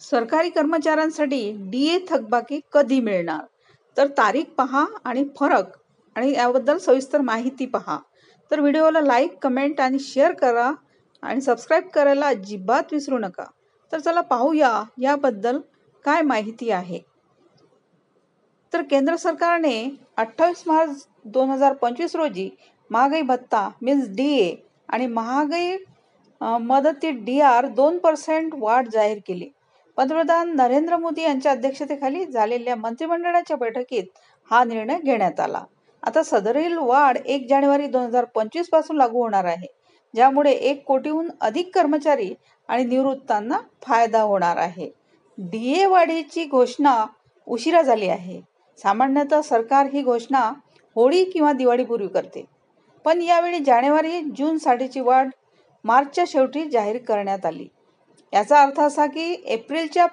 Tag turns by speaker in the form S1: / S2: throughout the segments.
S1: सरकारी कर्मचाऱ्यांसाठी डीए थकबाकी कधी मिळणार? तर तारीख पहा आणि फरक आणि याबद्दल सविस्तर माहिती पहा. तर व्हिडिओला लाईक, कमेंट आणि शेअर करा आणि सबस्क्राईब करायला अजिबात विसरू नका. तर चला पाहूया याबद्दल काय माहिती आहे. तर केंद्र सरकारने 28 मार्च 2025 रोजी महागाई भत्ता मीन्स डीए आणि महागाई मदतीत DR 2% वाढ जाहीर केली. पंतप्रधान नरेंद्र मोदी यांच्या अध्यक्षतेखाली झालेल्या मंत्रिमंडळाच्या बैठकीत हा निर्णय घेण्यात आला. आता सदरील वाढ 1 जानेवारी 2025 पासून लागू होणार आहे, ज्यामुळे 1 कोटीहून अधिक कर्मचारी आणि निवृत्तांना फायदा होणार आहे. डीए वाढीची घोषणा उशिरा झाली आहे. सामान्यतः सरकार ही घोषणा होळी किंवा दिवाळीपूर्वी करते, पण यावेळी जानेवारी जून साठीची वाढ मार्चच्या शेवटी जाहीर करण्यात आली. याचा अर्थ असा की एप्रिलच्या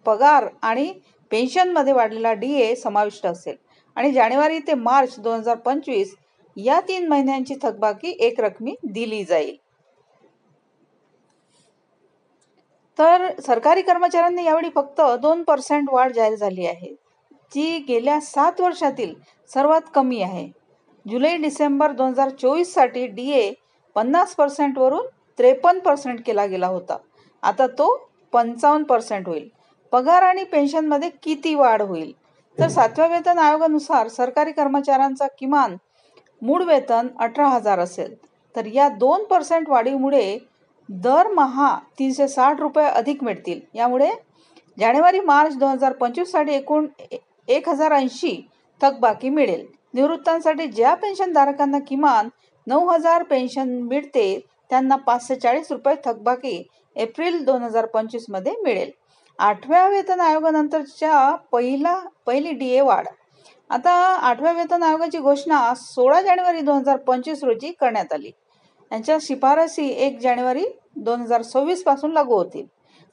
S1: पगार आणि पेन्शनमध्ये वाढलेला डीए समाविष्ट असेल आणि जानेवारी ते मार्च 2025 या 3 महिन्यांची थकबाकी एकरकमी दिली जाईल. तर सरकारी कर्मचाऱ्यांना यावेळी फक्त 2% वाढ जाहीर झाली आहे, जी गेल्या 7 वर्षातील सर्वात कमी आहे. जुलै-डिसेंबर 2024 साठी डीए 50% वरून 53% केला गेला होता. आता तो 55% होईल. पगार आणि पेन्शनमध्ये किती वाढ होईल? तर 7व्या वेतन आयोगानुसार सरकारी कर्मचाऱ्यांचा किमान मूळ वेतन 18,000 असेल. तर या 2% वाढीमुळे दरमहा 360 रुपये अधिक मिळतील. यामुळे जानेवारी-मार्च 2025 साठी एकूण 1080 थकबाकी मिळेल. निवृत्तांसाठी ज्या पेन्शनधारकांना किमान 9,000 पेन्शन मिळते त्यांना 540 रुपये थकबाकी एप्रिल 2025 मध्ये मिळेल. 8व्या वेतन आयोगानंतरच्या पहिली डीए वाढ. आता 8व्या वेतन आयोगाची घोषणा 16 जानेवारी 2025 रोजी करण्यात आली. यांच्या शिफारसी 1 जानेवारी 2026 पासून लागू होतील.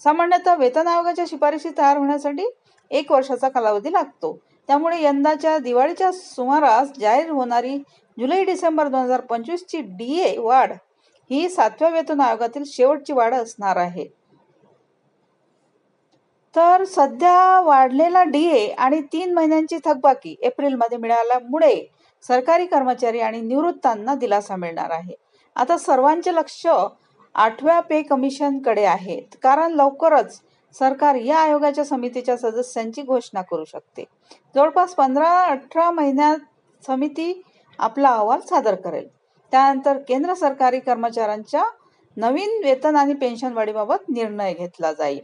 S1: सामान्यतः वेतन आयोगाच्या शिफारसी तयार होण्यासाठी 1 वर्षाचा कालावधी लागतो. त्यामुळे यंदाच्या दिवाळीच्या सुमारास जाहीर होणारी जुलै-डिसेंबर 2025 ची डीए वाढ ही 7व्या वेतन आयोगातील शेवटची वाढ असणार आहे. तर सध्या वाढलेला डीए आणि 3 महिन्यांची थकबाकी एप्रिलमध्ये मिळाल्यामुळे सरकारी कर्मचारी आणि निवृत्तांना दिलासा मिळणार आहे. आता सर्वांचे लक्ष 8व्या पे कमिशनकडे आहे, कारण लवकरच सरकार या आयोगाच्या समितीच्या सदस्यांची घोषणा करू शकते. जवळपास 15-18 महिन्यात समिती आपला अहवाल सादर करेल. त्यानंतर केंद्र सरकारी कर्मचाऱ्यांच्या नवीन वेतन आणि पेन्शन वाढीबाबत निर्णय घेतला जाईल.